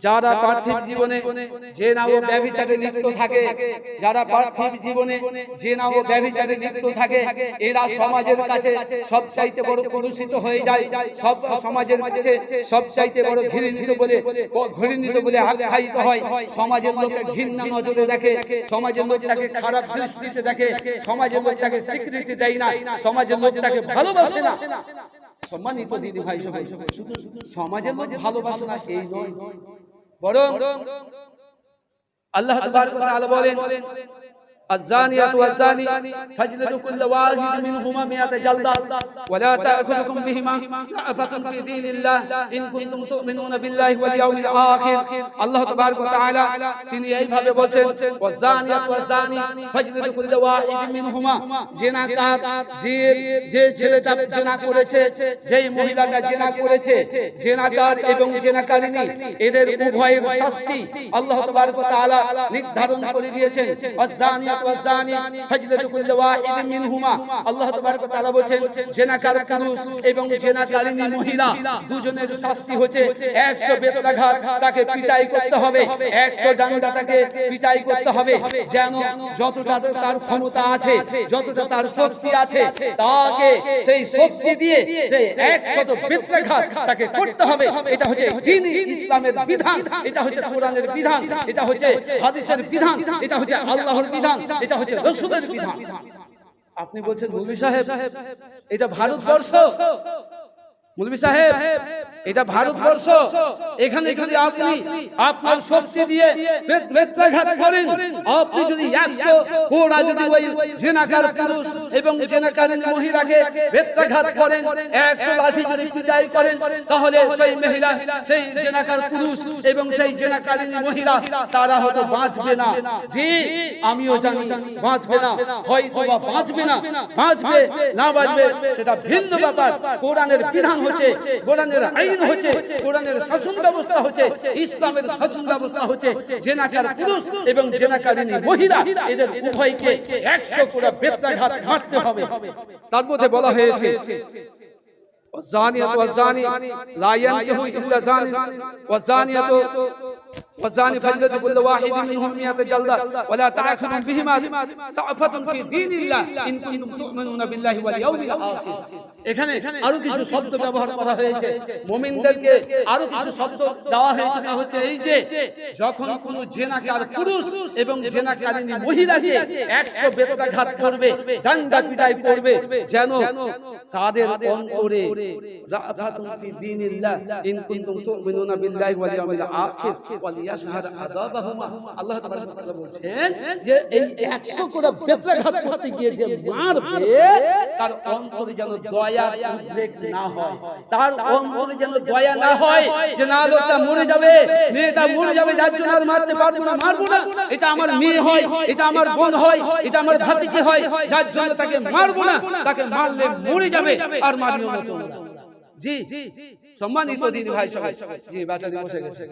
যারা পার্থিব জীবনে জেনা ও ব্যভিচারে লিপ্ত থাকে, যারা পার্থিব জীবনে জেনা ও ব্যভিচারে লিপ্ত থাকে, এরা সমাজের কাছে সবচাইতে বড় কলুষিত হয়ে যায়, সব সমাজের কাছে সবচাইতে বড় ঘৃণিত বলে আখ্যায়িত হয়। সমাজের লোকে ঘৃণা নজরে দেখে, সমাজের লোক তাকে খারাপ দৃষ্টিতে দেখে, সমাজের লোক তাকে স্বীকৃতি দেয় না, সমাজের লোক তাকে ভালোবাসে না। সম্মানিত দিদি ভাই, শুধু সমাজের লোক ভালোবাসে না এই নয়, বরং আল্লাহ তাবারক ওয়া তাআলা বলেন الزانية والزاني فاجلدوا كل واحد منهما 100 جلدة ولا تأخذكم بهما رأفة في دين الله إن كنتم تؤمنون بالله واليوم الآخر। আল্লাহ তাবারক ওয়া তাআলা তিনি এইভাবে বলেন والزانية والزاني فاجلدوا كل واحد منهما, জিনাকার যে ছেলেটা জিনা করেছে, যেই মহিলাটা জিনা করেছে, জিনাকার এবং জিনাকারিনী এদের উভয়ের শাস্তি আল্লাহ তাবারক ওয়া তাআলা নির্ধারণ করে দিয়েছেন। الزانية والزاني فاجلدوا كل واحد منهما, আল্লাহ তাবারক ওয়া তাআলা বলেন জিনাকার পুরুষ এবং জিনাকারিনী মহিলা দুজনের শাস্তি হচ্ছে 100 বেত্রাঘাত, তাকে পিটাই করতে হবে, 100 ডান্ডা তাকে পিটাই করতে হবে, যেন যতটা তার ক্ষমতা আছে, যতটা তার শক্তি আছে, তাকে সেই শক্তি দিয়ে 100 বেত্রাঘাত তাকে করতে হবে। এটা হচ্ছে দ্বীন ইসলামের বিধান, এটা হচ্ছে কোরআনের বিধান, এটা হচ্ছে হাদিসের বিধান, এটা হচ্ছে আল্লাহর বিধান, এটা হচ্ছে রাসূলের বিধান। আপনি বলছেন মৌলভী সাহেব এটা ভারতবর্ষ, মৌলভী সাহেব এটা ভারতবর্ষ, এখানে যদি আপনি আপনার শক্তি দিয়ে বেত্রাঘাত করেন, আপনি যদি 100 কোড়া যদি ওই জিনাকার পুরুষ এবং জিনাকারিনী মহিলাকে বেত্রাঘাত করেন, 100 লাঠি যদি পিটাই করেন, তাহলে সেই মহিলা, সেই জিনাকার পুরুষ এবং সেই জিনাকারিনী মহিলা তারা হয়তো বাঁচবে না। জি আমিও জানি বাঁচবে না, হয়তো বা বাঁচবে না, বাঁচবে না বাঁচবে সেটা ভিন্ন ব্যাপার। কোরআনের বিধান হচ্ছে, কোরআনের আইন হচ্ছে, কোরআনের শাসন ব্যবস্থা হচ্ছে, ইসলামের শাসন ব্যবস্থা হচ্ছে জিনাকার পুরুষ এবং জিনাকারিনী মহিলা এদের উভয়কে 100 কোড়া বেত্রাঘাত মারতে হবে। তার মধ্যে বলা হয়েছে والزانية والزاني لا ينكح إلا زان والزانية والزاني فاجلدوا كل واحد منهم 100 جلدة ولا تأخذكم بهما رأفة في دين الله إن كنتم تؤمنون بالله واليوم الآخر। এখানে আরো কিছু শব্দ ব্যবহার করা হয়েছে, মুমিনদেরকে আরো কিছু শব্দ দেওয়া হয়েছে, হচ্ছে এই যে যখন কোন জিনাকার পুরুষ এবং জিনাকারিনী মহিলাকে 100 বেত্রাঘাত করবে, ডান্ডা পিটাই করবে, যেন তাদের অন্তরে রাফাতুন ফি দীনিল্লাহ ইন কুনতুম তুমিনুনা বিল্লাহি ওয়াল ইয়াউমিল আখির ওয়াল ইয়াশহাদ আযাবাহুমা। আল্লাহ তাআলা বলেন যে এই 100 কোড়া বেত্রাঘাত করতে গিয়ে যে মারবে, তার অন্তরে যেন দয়া উদ্রেক না হয়, তার অন্তরে যেন দয়া না হয় যে না লোকটা মরে যাবে, মেয়েটা মরে যাবে, যার জন্য আর মারতে পারবো না, মারবো না, এটা আমার মেয়ে হয়, এটা আমার বোন হয়, এটা আমার ভাতিজি হয়, যার জন্য তাকে মারবো না, তাকে মারলে মরে যাবে আর মারিও না তোমরা। জি সম্মানিত দিদি ভাই সবাই, জি ব্যাটারি বসে গেছে।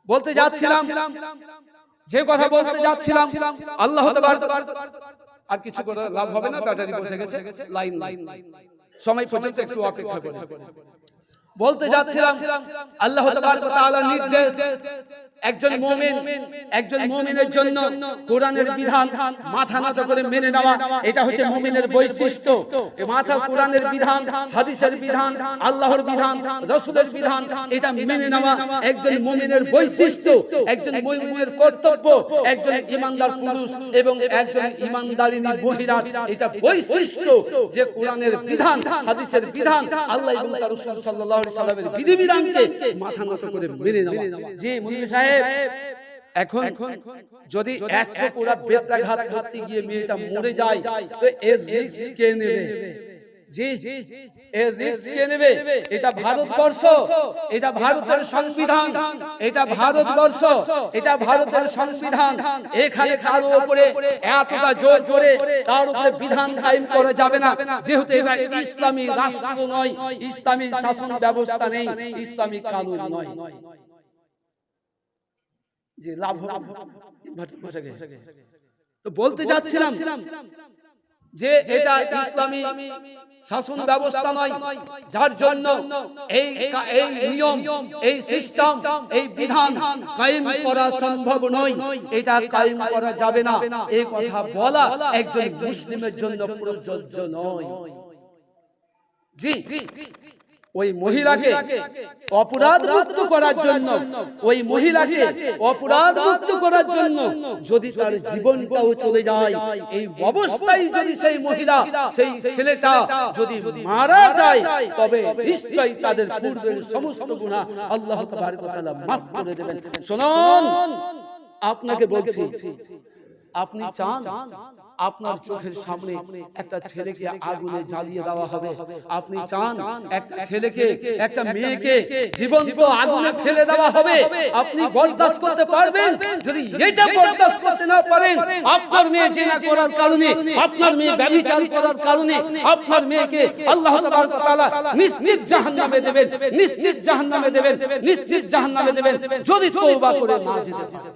বলতে যাচ্ছিলাম, যে কথা বলতে যাচ্ছিলাম, আল্লাহ তাবারক আর কিছু করে লাভ হবে না, ব্যাটারি বসে গেছে, লাইন সময় পর্যন্ত একটু অপেক্ষা করুন। বলতে যাচ্ছিলাম আল্লাহ তাবারক ওয়া তাআলার নির্দেশ, একজন মুমিনের জন্য কোরআনের বিধান মাথা নত করে মেনে নেওয়া, এটা হচ্ছে মুমিনের বৈশিষ্ট্য। মাথা কোরআনের বিধান, হাদিসের বিধান, আল্লাহর বিধান, রাসূলের বিধান, এটা মেনে নেওয়া একজন মুমিনের বৈশিষ্ট্য, একজন মুমিনের কর্তব্য, একজন ঈমানদার পুরুষ এবং একজন ঈমানদারিনী মহিলা এটা বৈশিষ্ট্য যে কোরআনের বিধান, হাদিসের বিধান, আল্লাহ এবং তার রাসূল সাল্লাল্লাহু আলাইহি সাল্লামের বিধিবিধানকে মাথা নত করে মেনে নেওয়া। জি মুফতি সাহেব, এখন যদি 100 কোড়া বেত্রাঘাত করতে গিয়ে মেয়েটা মরে যায়, তো এর রিস্ক কে নেবে? জি এর রিস্ক কে নেবে? এটা ভারতবর্ষ, এটা ভারতের সংবিধান, এটা ভারতবর্ষ, এটা ভারতের সংবিধান। এখানে কারো উপরে এতটা জোর করে তার উপরে বিধান কায়েম করা যাবে না, যেহেতু এটা ইসলামী রাষ্ট্র নয়, ইসলামী শাসন ব্যবস্থা নেই, ইসলামী কানুন নয়। যে লাভ হবে বসে গেছে। তো বলতে যাচ্ছিলাম যে এটা ইসলামী শাসন ব্যবস্থা নয়, যার জন্য এই নিয়ম, এই সিস্টেম, এই বিধান কায়েম করা সম্ভব নয়, এটা কায়েম করা যাবে না, এই কথা বলা একজন মুসলিমের জন্য প্রযোজ্য নয়। জি, ওই মহিলাকে অপরাধ মুক্ত করার জন্য, ওই মহিলাকে অপরাধ মুক্ত করার জন্য যদি তার জীবনটাও চলে যায়, এই অবস্থায় যদি সেই মহিলা, সেই ছেলেটা যদি মারা যায়, তবে নিশ্চয়ই তাদের পূর্বের সমস্ত গুনাহ আল্লাহ তাবারক ওয়া তাআলা মাফ করে দেবেন। শুনুন, আপনাকে বলছি, আপনি চান আপনার চোখের সামনে একটা ছেলেকে আগুনে জ্বালিয়ে দেওয়া হবে? আপনি চান একটা ছেলেকে, একটা মেয়েকে জীবন্ত আগুনে ফেলে দেওয়া হবে? আপনি বরদাস্ত করতে পারবেন? যদি এটা বরদাস্ত করতে না পারেন, আপনার মেয়ে জিনা করার কারণে, আপনার মেয়ে ব্যভিচার করার কারণে আপনার মেয়েকে আল্লাহ তাবারক ওয়া তাআলা নিশ্চিত জাহান্নামে দেবেন, নিশ্চিত জাহান্নামে দেবেন, নিশ্চিত জাহান্নামে দেবেন, যদি তওবা করে না যেতে পারে।